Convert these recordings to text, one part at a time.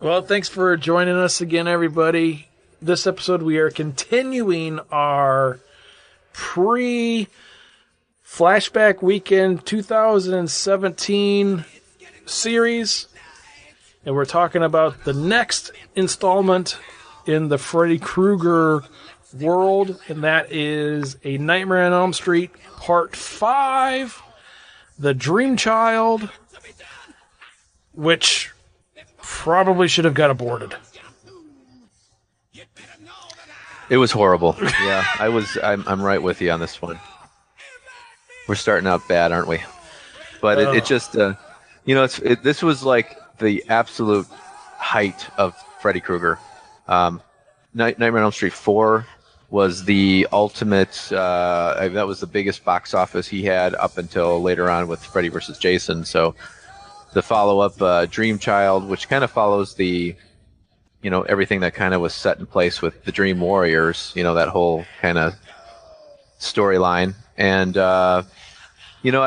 Well, thanks for joining us again, everybody. This episode, we are continuing our pre-Flashback Weekend 2017 series. And we're talking about the next installment in the Freddy Krueger world. And that is A Nightmare on Elm Street Part 5, The Dream Child, which probably should have got aborted. It was horrible. Yeah, I'm right with you on this one. We're starting out bad, aren't we? But it just, this was like the absolute height of Freddy Krueger. Nightmare on Elm Street 4 was the ultimate. That was the biggest box office he had up until later on with Freddy vs. Jason. So the follow-up, Dream Child, which kind of follows the, everything that kind of was set in place with the Dream Warriors, that whole kind of storyline. And, I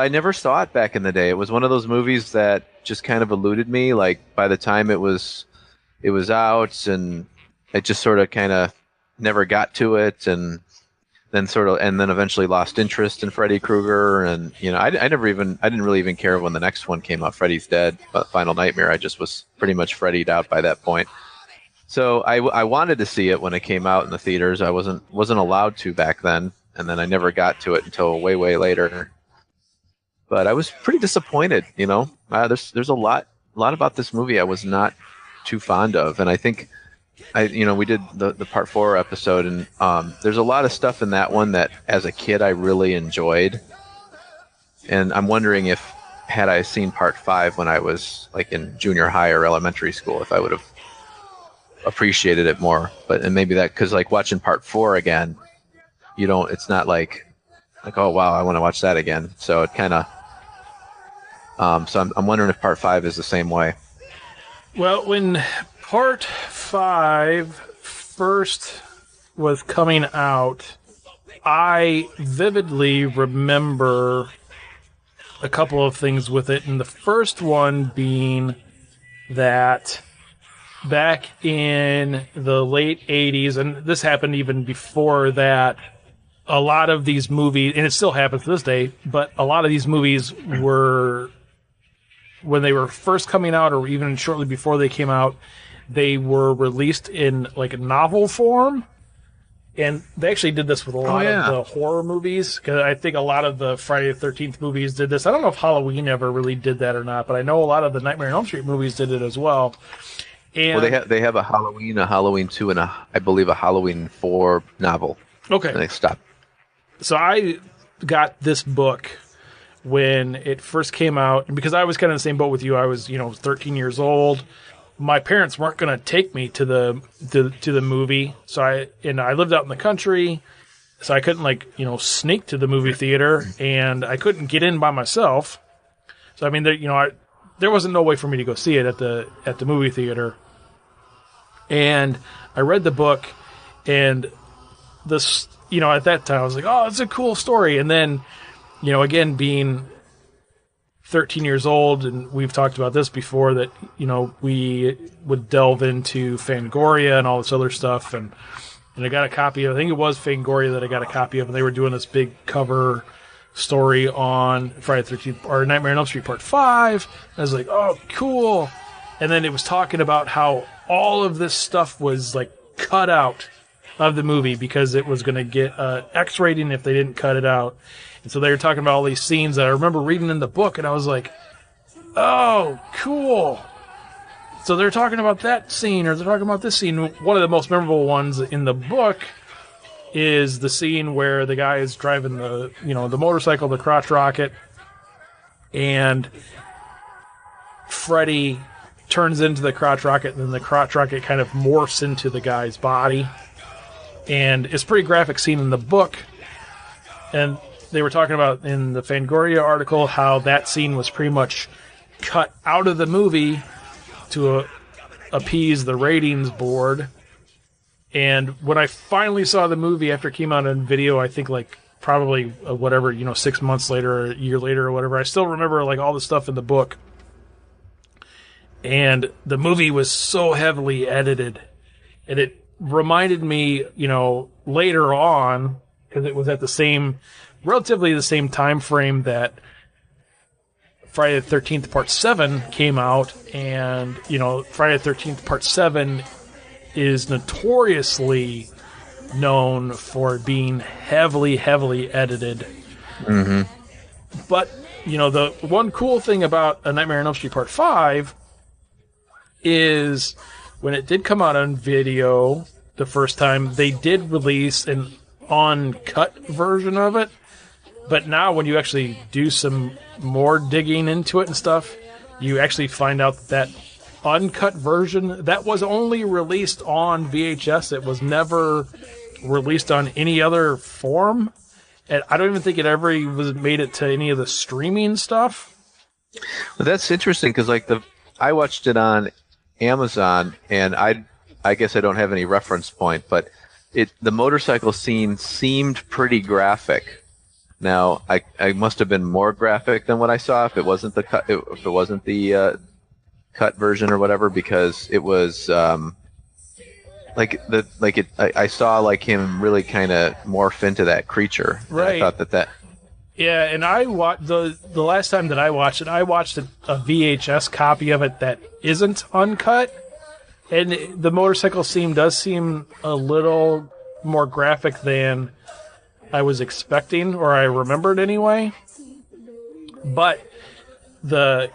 never saw it back in the day. It was one of those movies that just kind of eluded me. Like, by the time it was out, and it just sort of kind of never got to it, and then eventually lost interest in Freddy Krueger. And, I didn't really even care when the next one came out, Freddy's Dead, Final Nightmare. I just was pretty much Freddy'd out by that point. So I wanted to see it when it came out in the theaters. I wasn't allowed to back then, and then I never got to it until way, way later. But I was pretty disappointed, There's a lot about this movie I was not too fond of, and I think we did the Part 4 episode, and there's a lot of stuff in that one that as a kid I really enjoyed, and I'm wondering if had I seen Part 5 when I was like in junior high or elementary school, if I would have appreciated it more. And maybe that, because like watching Part 4 again, it's not like oh wow, I want to watch that again. So it kind of so I'm wondering if Part 5 is the same way. Well, when Part 5 first was coming out, I vividly remember a couple of things with it. And the first one being that back in the late 80s, and this happened even before that, a lot of these movies, and it still happens to this day, but a lot of these movies were, when they were first coming out or even shortly before they came out, they were released in like a novel form. And they actually did this with a lot of the horror movies, because I think a lot of the Friday the 13th movies did this. I don't know if Halloween ever really did that or not, but I know a lot of the Nightmare on Elm Street movies did it as well. And they have a Halloween 2, and I believe a Halloween 4 novel. Okay. And they stopped. So I got this book when it first came out, and because I was kind of in the same boat with you, I was 13 years old. My parents weren't going to take me to the movie, so I lived out in the country, so I couldn't sneak to the movie theater, and I couldn't get in by myself. So I mean, there wasn't no way for me to go see it at the movie theater. And I read the book, and this, at that time I was like, oh, it's a cool story. And then, again, being 13 years old, and we've talked about this before, that, we would delve into Fangoria and all this other stuff. And I got a copy of, I think it was Fangoria that I got a copy of, and they were doing this big cover story on Friday the 13th, or Nightmare on Elm Street Part 5. And I was like, oh, cool. And then it was talking about how all of this stuff was cut out of the movie because it was going to get an X rating if they didn't cut it out. And so they were talking about all these scenes that I remember reading in the book, and I was like, oh, cool. So they're talking about that scene, or they're talking about this scene. One of the most memorable ones in the book is the scene where the guy is driving the motorcycle, the crotch rocket, and Freddy turns into the crotch rocket, and then the crotch rocket kind of morphs into the guy's body. And it's a pretty graphic scene in the book. And they were talking about in the Fangoria article how that scene was pretty much cut out of the movie to appease the ratings board. And when I finally saw the movie after it came out on video, I think probably 6 months later or a year later or whatever, I still remember all the stuff in the book. And the movie was so heavily edited. And it reminded me, later on, because it was at relatively the same time frame that Friday the 13th Part 7 came out. And, Friday the 13th Part 7 is notoriously known for being heavily, heavily edited. Mm-hmm. But, the one cool thing about A Nightmare on Elm Street Part 5 is when it did come out on video the first time, they did release an uncut version of it. But now when you actually do some more digging into it and stuff, you actually find out that uncut version, that was only released on VHS. It was never released on any other form. And I don't even think it ever made it to any of the streaming stuff. Well, that's interesting because I watched it on Amazon, and I guess I don't have any reference point, but the motorcycle scene seemed pretty graphic. Now I must have been more graphic than what I saw if it wasn't the cut version or whatever, because it was I saw him really kind of morph into that creature. Right. I thought that. Yeah, and I watched the last time that I watched it. I watched a VHS copy of it that isn't uncut, and the motorcycle scene does seem a little more graphic than I was expecting, or I remembered anyway. But the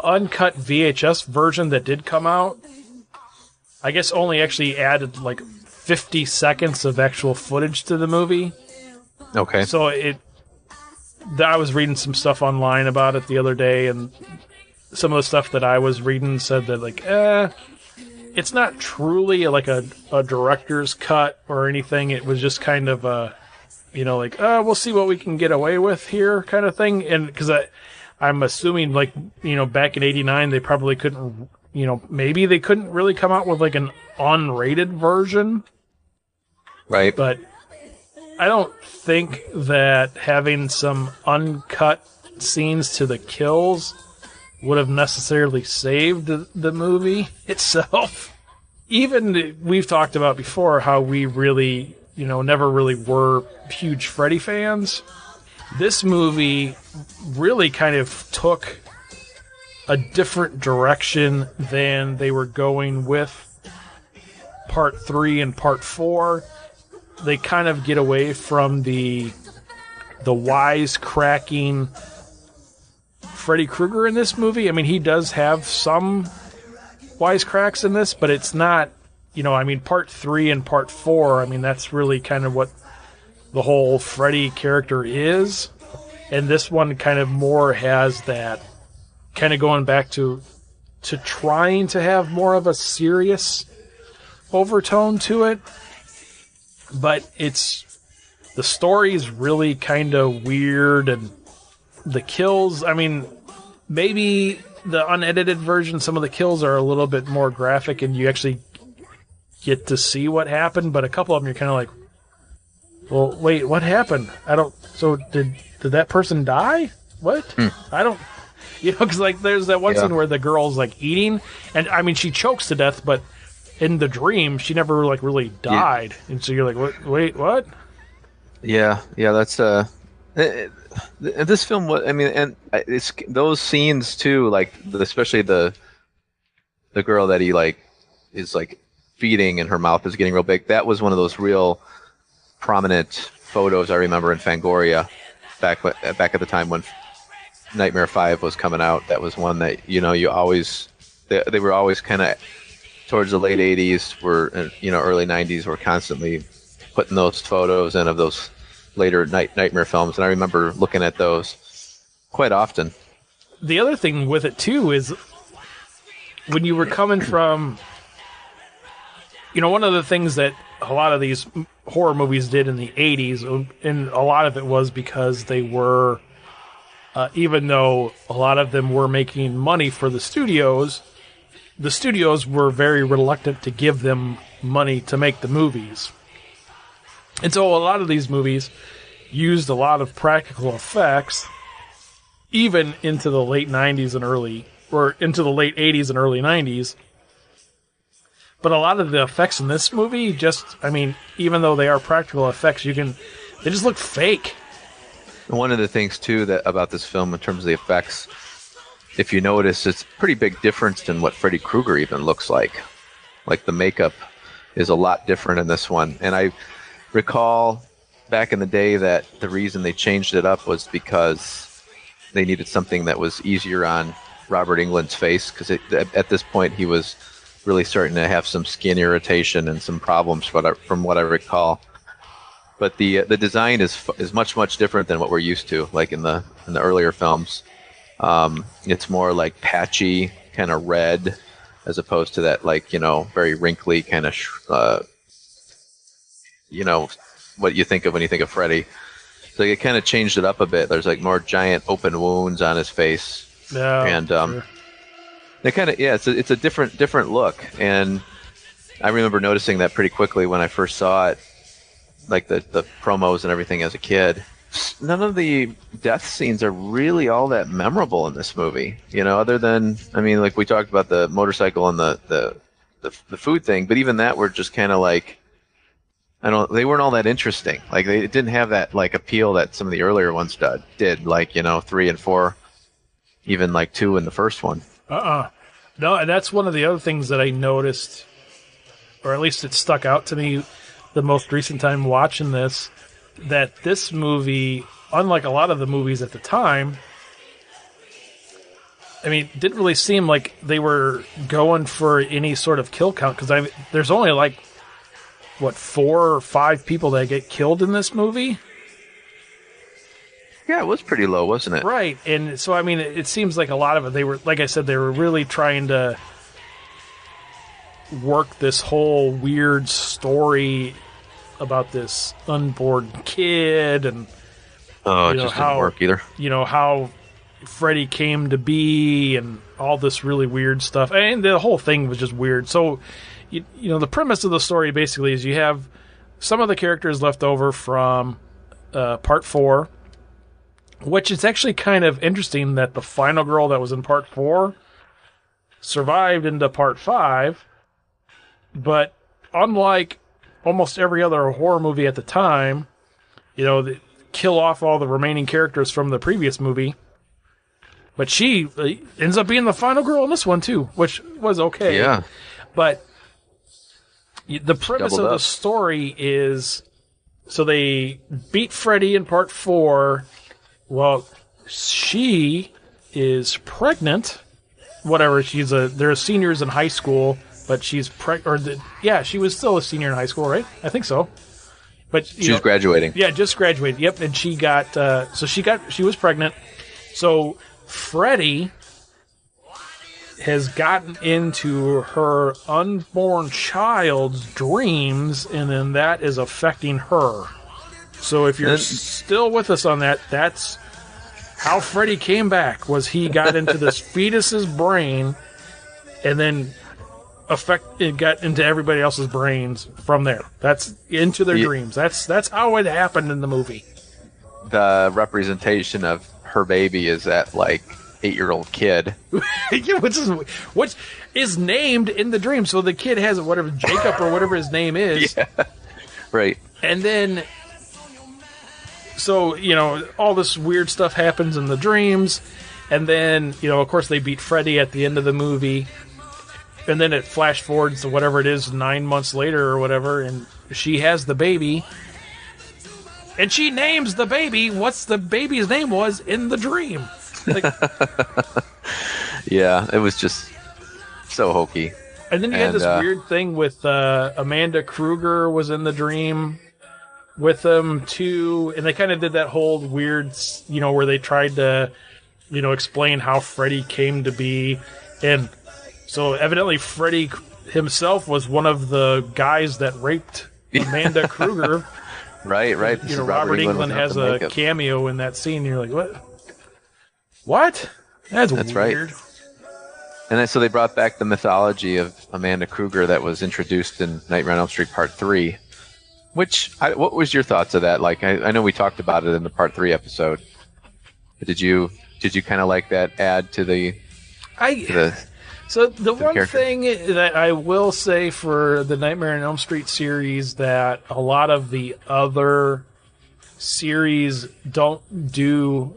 uncut VHS version that did come out, I guess only actually added 50 seconds of actual footage to the movie. Okay. So I was reading some stuff online about it the other day, and some of the stuff that I was reading said that it's not truly a director's cut or anything. It was just kind of we'll see what we can get away with here kind of thing. And because I'm assuming back in '89 they probably couldn't, maybe they couldn't really come out with an unrated version. Right. But I don't think that having some uncut scenes to the kills would have necessarily saved the movie itself. Even we've talked about before how we really, never really were huge Freddy fans. This movie really kind of took a different direction than they were going with Part 3 and Part 4. They kind of get away from the wisecracking Freddy Krueger in this movie. I mean, he does have some wisecracks in this, but it's not, Part 3 and Part 4, that's really kind of what the whole Freddy character is. And this one kind of more has that kind of going back to trying to have more of a serious overtone to it. But the story's really kind of weird, and the kills, maybe the unedited version, some of the kills are a little bit more graphic and you actually get to see what happened, but a couple of them you're kind of like, well, wait, what happened? So did that person die? What? I don't, because there's that one scene where the girl's eating, and she chokes to death, but in the dream, she never really died, and so you're like, "What? Wait, what?" Yeah, that's this film was. And it's those scenes too, especially the girl that he is feeding and her mouth is getting real big. That was one of those real prominent photos I remember in Fangoria back at the time when Nightmare 5 was coming out. That was one that you always they were always kind of towards the late 80s, early 90s, were constantly putting those photos in of those later Nightmare films, and I remember looking at those quite often. The other thing with it, too, is when you were coming from... one of the things that a lot of these horror movies did in the 80s, and a lot of it was because they were... even though a lot of them were making money for the studios were very reluctant to give them money to make the movies. And so a lot of these movies used a lot of practical effects, even into the late 90s and early or into the late 80s and early 90s. But a lot of the effects in this movie even though they are practical effects, they just look fake. One of the things too that about this film in terms of the effects, if you notice, it's a pretty big difference than what Freddy Krueger even looks like. Like the makeup is a lot different in this one. And I recall back in the day that the reason they changed it up was because they needed something that was easier on Robert Englund's face, because at this point he was really starting to have some skin irritation and some problems from what I recall. But the design is much different than what we're used to, like in the earlier films. It's more like patchy, kind of red, as opposed to that very wrinkly kind of what you think of when you think of Freddy. So it kind of changed it up a bit. There's like more giant open wounds on his face. Yeah, and sure. They kind of it's a different look. And I remember noticing that pretty quickly when I first saw it, like the promos and everything as a kid. None of the death scenes are really all that memorable in this movie, other than, like we talked about the motorcycle and the food thing, but even that were just kind of like, they weren't all that interesting. Like they didn't have that like appeal that some of the earlier ones did, like 3 and 4, even like 2 in the first one. No, and that's one of the other things that I noticed, or at least it stuck out to me the most recent time watching this, that this movie, unlike a lot of the movies at the time, didn't really seem like they were going for any sort of kill count, because there's only like 4 or 5 people that get killed in this movie. Yeah, it was pretty low, wasn't it? Right, and so it seems like a lot of it, they were, like I said, they were really trying to work this whole weird story about this unborn kid, and it just didn't work either. How Freddy came to be, and all this really weird stuff, and the whole thing was just weird. So, the premise of the story basically is you have some of the characters left over from Part 4, which is actually kind of interesting that the final girl that was in Part 4 survived into Part 5, but unlike almost every other horror movie at the time, they kill off all the remaining characters from the previous movie, but she ends up being the final girl in this one too, which was okay. Yeah. But the premise of the story is, so they beat Freddy in Part 4. Well, she is pregnant. Whatever, they're seniors in high school, but she's she was still a senior in high school, right? I think so. But she was graduating. Yeah, just graduated. Yep, and she got she was pregnant. So Freddy has gotten into her unborn child's dreams, and then that is affecting her. So if you're still with us on that, that's how Freddy came back, was he got into this fetus's brain, and then it got into everybody else's brains from there. That's into their dreams. That's how it happened in the movie. The representation of her baby is that like 8-year-old kid. Yeah, which is named in the dream. So the kid has whatever, Jacob or whatever his name is. Yeah. Right. And then, so, all this weird stuff happens in the dreams. And then, of course, they beat Freddy at the end of the movie. And then it flash forwards to whatever it is, 9 months later or whatever, and she has the baby. And she names the baby what the baby's name was in the dream. Like, yeah, it was just so hokey. And then you had this weird thing with Amanda Kruger was in the dream with them too, and they kind of did that whole weird, where they tried to, explain how Freddy came to be, and so evidently Freddy himself was one of the guys that raped Amanda Kruger. Right. Robert Englund has a cameo in that scene. And you're like, what? What? That's weird. Right. And then, so they brought back the mythology of Amanda Kruger that was introduced in Nightmare on Elm Street Part 3. What was your thoughts of that? Like, I know we talked about it in the Part 3 episode. But did you kind of like that add to the I so the one character. thing that I will say for the Nightmare on Elm Street series that a lot of the other series don't do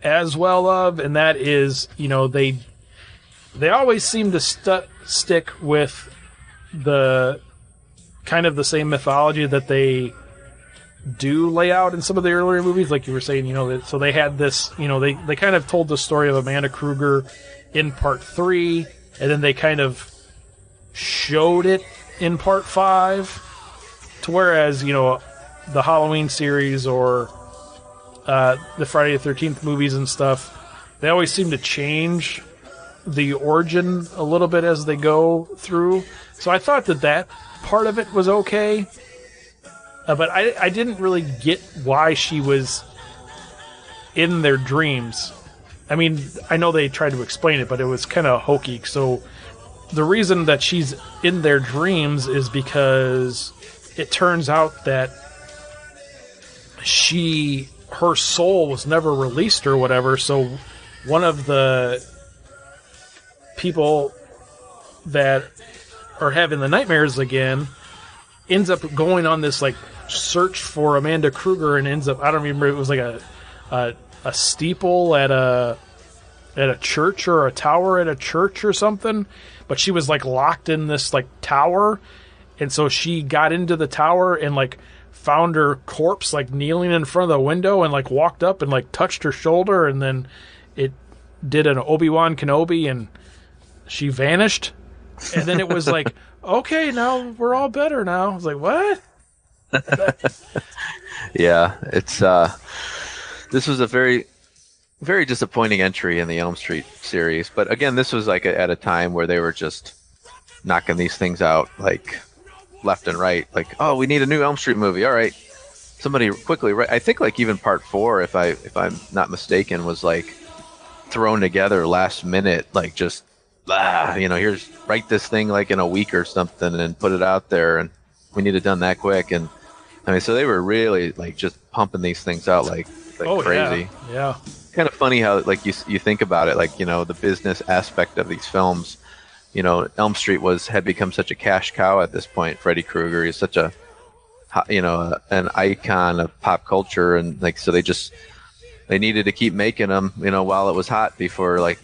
as well of, and that is, they always seem to stick with the kind of the same mythology that they do lay out in some of the earlier movies, like you were saying. So they had this, they kind of told the story of Amanda Kruger in part 3, and then they kind of showed it in part 5, to whereas, the Halloween series or the Friday the 13th movies and stuff, they always seem to change the origin a little bit as they go through. So I thought that part of it was okay. But I didn't really get why she was in their dreams. I mean, I know they tried to explain it, but it was kind of hokey. So the reason that she's in their dreams is because it turns out that her soul was never released or whatever. So one of the people that are having the nightmares again ends up going on this search for Amanda Kruger, and ends up, I don't remember, it was like a steeple at a church or a tower at a church or something, but she was locked in this tower, and so she got into the tower and found her corpse kneeling in front of the window, and walked up and touched her shoulder, and then it did an Obi-Wan Kenobi and she vanished, and then it was okay, now we're all better now. I was like, what? Yeah, it's this was a very, very disappointing entry in the Elm Street series. But again, this was at a time where they were just knocking these things out left and right. Oh, we need a new Elm Street movie. All right, somebody quickly. I think even part 4, if I'm not mistaken, was thrown together last minute. Just here's write this thing in a week or something and put it out there, and we need it done that quick. And I mean, so they were really just pumping these things out crazy. Yeah. Kind of funny how you think about it, the business aspect of these films. Elm Street had become such a cash cow at this point. Freddy Krueger is such a an icon of pop culture, and so they needed to keep making them while it was hot before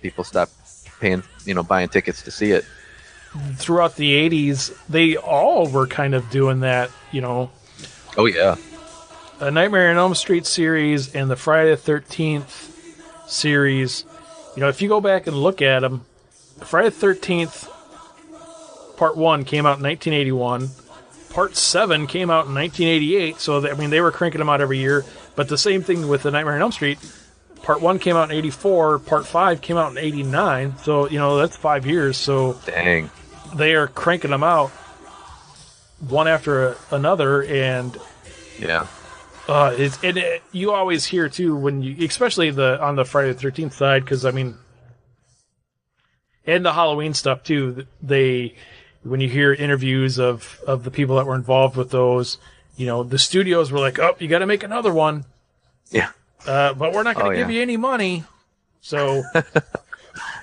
people stopped paying buying tickets to see it. Throughout the 80s, they all were kind of doing that. Oh yeah. A Nightmare on Elm Street series and the Friday the 13th series, if you go back and look at them, Friday the 13th Part 1 came out in 1981. Part 7 came out in 1988. So, they were cranking them out every year. But the same thing with the Nightmare on Elm Street. Part 1 came out in 84. Part 5 came out in 89. So, that's 5 years. So, dang. They are cranking them out one after another. And yeah. You always hear too when you, especially on the Friday the 13th side, because and the Halloween stuff too. When you hear interviews of the people that were involved with those, the studios were like, "Oh, you got to make another one." Yeah. But we're not going to give you any money, so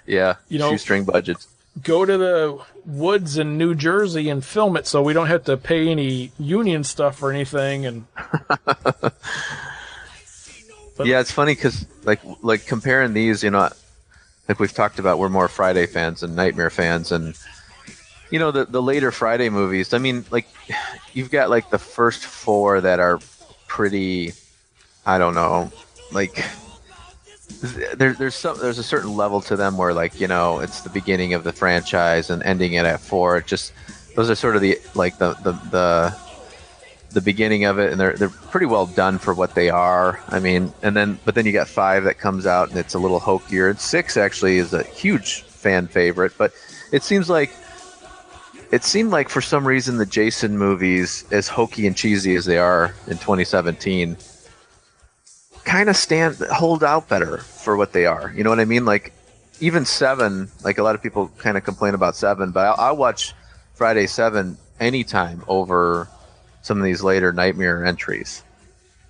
yeah, shoestring budgets. Go to the woods in New Jersey and film it, so we don't have to pay any union stuff or anything. And yeah, it's funny because comparing these, we've talked about, we're more Friday fans and Nightmare fans, and the later Friday movies. I mean, you've got the first 4 that are pretty, I don't know, there's a certain level to them where it's the beginning of the franchise and ending it at 4. It just, those are sort of the beginning of it, and they're pretty well done for what they are. I mean, but then you got 5 that comes out and it's a little hokier. And 6 actually is a huge fan favorite, but it seemed like for some reason the Jason movies, as hokey and cheesy as they are in 2017, kind of hold out better for what they are. You know what I mean? Even 7, a lot of people kind of complain about 7, but I'll watch Friday 7 anytime over some of these later Nightmare entries.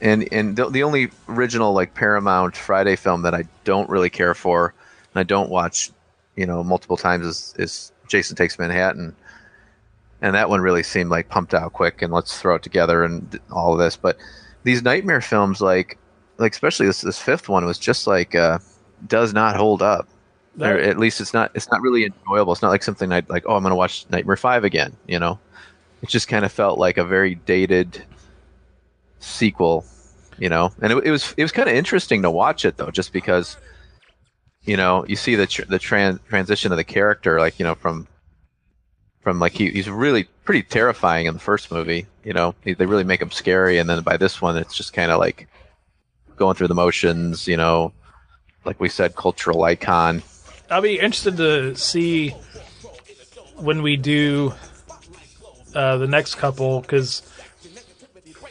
And the only original Paramount Friday film that I don't really care for, and I don't watch multiple times is Jason Takes Manhattan. And that one really seemed like pumped out quick and let's throw it together and all of this. But these nightmare films, like especially this fifth one, was just like does not hold up. Or at least it's not really enjoyable. It's not like something I'd like, oh, I'm going to watch Nightmare 5 again. It just kind of felt like a very dated sequel. And it was kind of interesting to watch it though, just because you see the transition of the character, like from like he's really pretty terrifying in the first movie. They really make him scary, and then by this one, it's just kind of like going through the motions. Like we said, cultural icon. I'll be interested to see when we do the next couple, because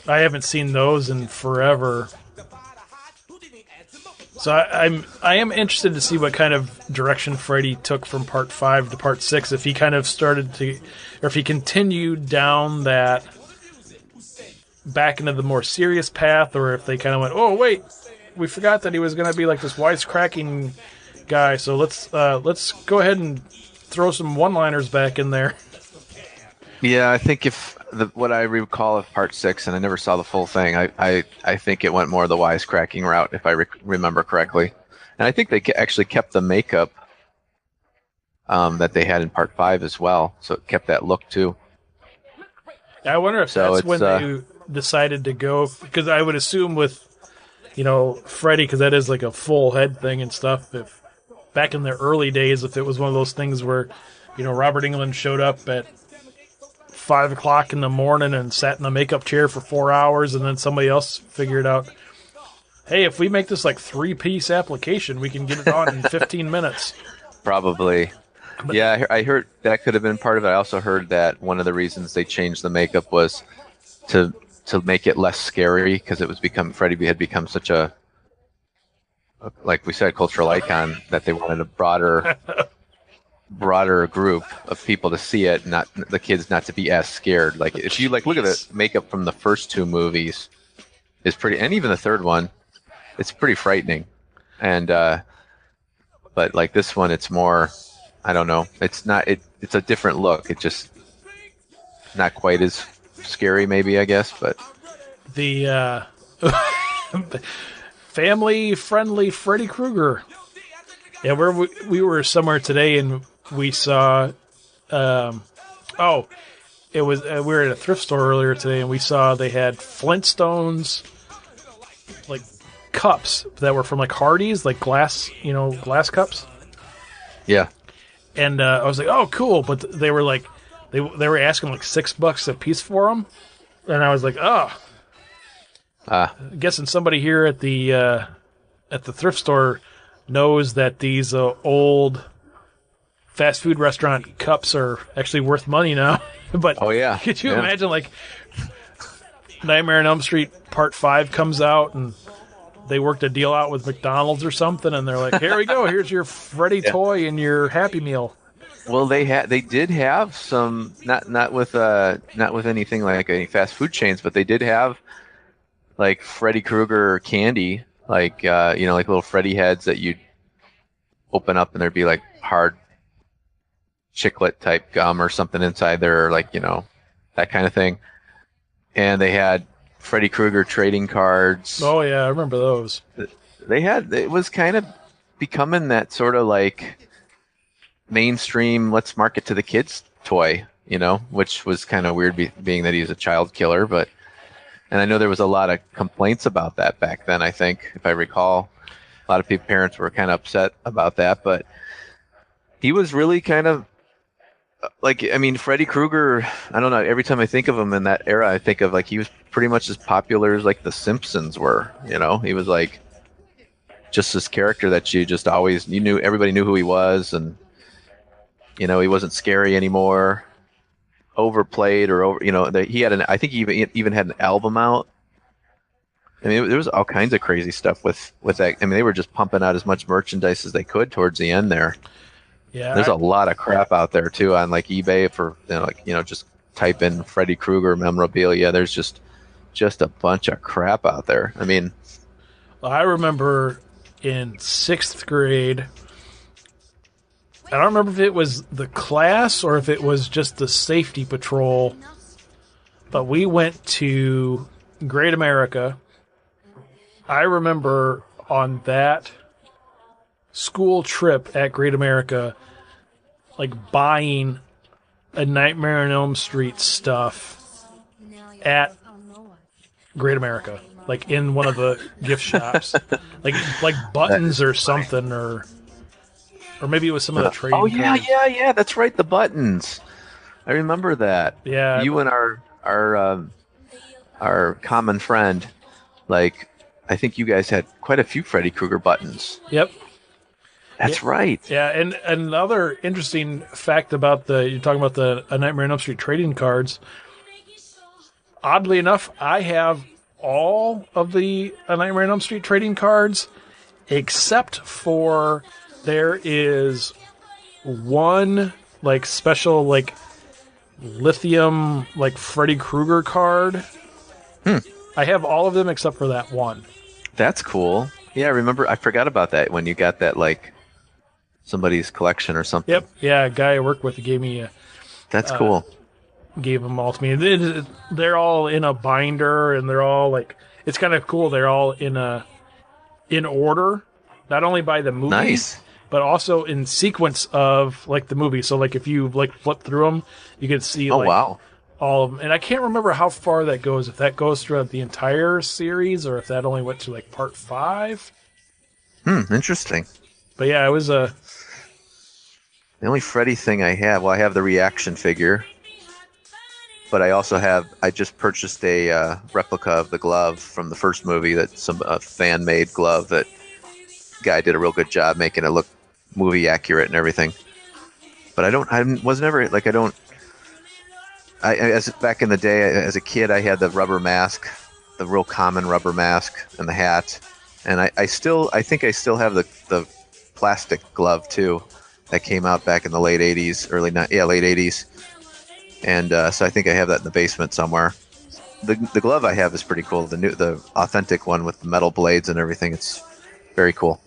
I haven't seen those in forever. So I am interested to see what kind of direction Freddy took from part 5 to part 6. If he kind of started to, or if he continued down that back into the more serious path, or if they kind of went, oh wait, we forgot that he was going to be like this wisecracking guy. So let's go ahead and throw some one-liners back in there. Yeah, I think what I recall of part 6, and I never saw the full thing, I think it went more the wisecracking route, if I remember correctly. And I think they actually kept the makeup that they had in part 5 as well, so it kept that look too. I wonder if that's when they decided to go, because I would assume with, Freddy, because that is like a full head thing and stuff, if back in the early days, if it was one of those things where, Robert Englund showed up at 5 o'clock in the morning and sat in the makeup chair for 4 hours, and then somebody else figured out, hey, if we make this like 3-piece application, we can get it on in 15 minutes. Probably. Yeah, I heard that could have been part of it. I also heard that one of the reasons they changed the makeup was to make it less scary, because Freddy had become such a, like we said, cultural icon, that they wanted a broader group of people to see it, not the kids not to be as scared. Like if you look at the makeup from the first 2 movies, is pretty, and even the third one, it's pretty frightening. And but like this one, it's more, I don't know, it's a different look. It's just not quite as scary, maybe, I guess. But the family friendly Freddy Krueger. Yeah, we were somewhere today and we saw, it was we were at a thrift store earlier today and we saw they had Flintstones, like cups that were from like Hardee's, like glass cups. Yeah. And I was like, oh, cool, but they were like, they were asking like $6 a piece for them, and I was like, oh. I'm guessing somebody here at the thrift store knows that these old fast food restaurant cups are actually worth money now. But oh yeah, could you imagine like Nightmare on Elm Street Part 5 comes out and they worked a deal out with McDonald's or something, and they're like, here we go, here's your Freddy toy and your Happy Meal. Well, they did have some, not with anything like any fast food chains, but they did have like Freddy Krueger candy, like like little Freddy heads that you'd open up and there'd be like hard chiclet type gum or something inside there, or like that kind of thing. And they had Freddy Krueger trading cards. Oh yeah, I remember those. It was kind of becoming that sort of like mainstream, let's market to the kids toy, which was kind of weird being that he's a child killer. And I know there was a lot of complaints about that back then, I think, if I recall. A lot of parents were kind of upset about that, but he was really kind of like, I mean, Freddy Krueger, I don't know, every time I think of him in that era, I think of like he was pretty much as popular as like the Simpsons were, he was like just this character that everybody knew who he was, and he wasn't scary anymore, overplayed or he had I think he even had an album out. I mean, there was all kinds of crazy stuff with that. I mean, they were just pumping out as much merchandise as they could towards the end there. Yeah, there's a lot of crap out there too on like eBay for just type in Freddy Krueger memorabilia. There's just a bunch of crap out there. I mean, I remember in 6th grade, I don't remember if it was the class or if it was just the safety patrol, but we went to Great America. I remember on that school trip at Great America, like buying a Nightmare on Elm Street stuff at Great America, like in one of the gift shops, like buttons or something, or maybe it was some of the trading. Oh yeah, cards. yeah. That's right, the buttons. I remember that. Yeah, You and our common friend, like, I think you guys had quite a few Freddy Krueger buttons. Yep. That's right. Yeah, and another interesting fact about you're talking about the A Nightmare on Elm Street trading cards. Oddly enough, I have all of the A Nightmare on Elm Street trading cards, except for there is one like special like lithium like Freddy Krueger card. I have all of them except for that one. That's cool. Yeah, I remember. I forgot about that when you got that, like, somebody's collection or something. Yep. Yeah, a guy I work with gave me That's cool. gave them all to me. They're all in a binder, and they're all like, it's kind of cool. They're all in order, not only by the movie, Nice. but also in sequence of like the movie. So like if you like flip through them, you can see Oh, like wow. all of them. And I can't remember how far that goes. If that goes throughout the entire series, or if that only went to like part 5. Interesting. But yeah, it was a. The only Freddy thing I have the reaction figure, but I just purchased a replica of the glove from the first movie, that a fan-made glove that guy did a real good job making it look movie accurate and everything. But back in the day, as a kid, I had the rubber mask, the real common rubber mask and the hat. And I think I still have the plastic glove too, that came out back in the late 80s, late 80s. And so I think I have that in the basement somewhere. The glove I have is pretty cool. The authentic one with the metal blades and everything. It's very cool.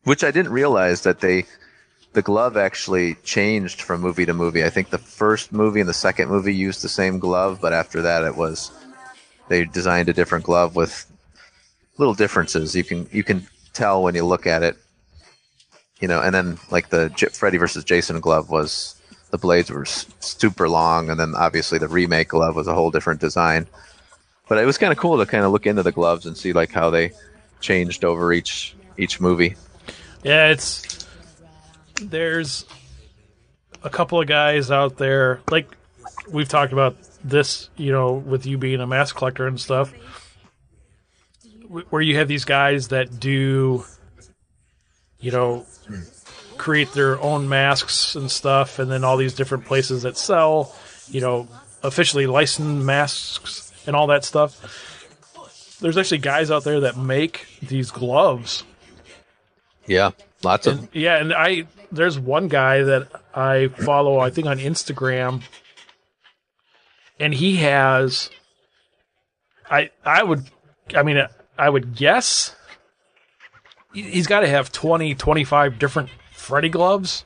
Which I didn't realize that the glove actually changed from movie to movie. I think the first movie and the second movie used the same glove, but after that they designed a different glove with little differences. You can tell when you look at it. And then like the Freddy versus Jason glove the blades were super long, and then obviously the remake glove was a whole different design. But it was kind of cool to kind of look into the gloves and see like how they changed over each movie. Yeah, there's a couple of guys out there, like we've talked about this, with you being a mask collector and stuff, where you have these guys that do, create their own masks and stuff, and then all these different places that sell, officially licensed masks and all that stuff. There's actually guys out there that make these gloves. Yeah, lots of them. Yeah, and there's one guy that I follow, I think on Instagram, and he has, I would guess he's got to have 20, 25 different Freddy gloves.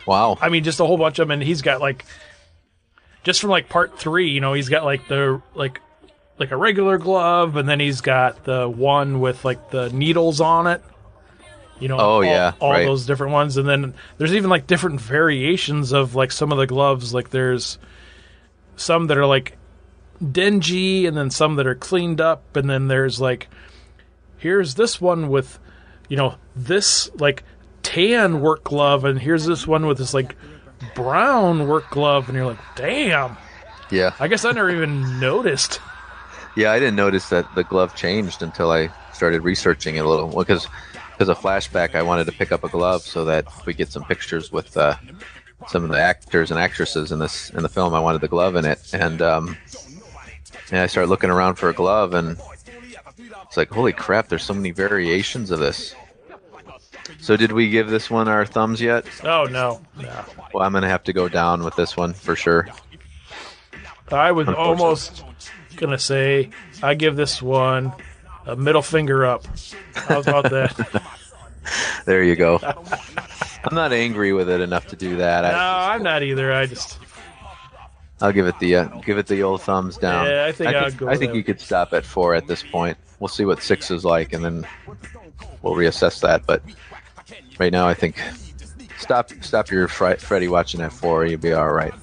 Wow. I mean, just a whole bunch of them, and he's got like, just from like part 3, he's got like the like a regular glove, and then he's got the one with like the needles on it. All right. those different ones, and then there's even like different variations of like some of the gloves. Like there's some that are like dingy, and then some that are cleaned up, and then there's like, here's this one with, this like tan work glove, and here's this one with this like brown work glove, and you're like, damn. Yeah. I guess I never even noticed. Yeah, I didn't notice that the glove changed until I started researching it a little. Because a flashback, I wanted to pick up a glove so that we get some pictures with some of the actors and actresses in the film. I wanted the glove in it, and I started looking around for a glove, and it's like, holy crap! There's so many variations of this. So, did we give this one our thumbs yet? Oh no. Well, I'm gonna have to go down with this one for sure. I was almost gonna say I give this one a middle finger up. How about that? There you go. I'm not angry with it enough to do that. No, I'm not either. I'll give it the old thumbs down. Yeah, I think I'll go I with think that. you could stop at 4 at this point. We'll see what 6 is like, and then we'll reassess that. But right now, I think stop your Freddy watching at 4. You'll be all right.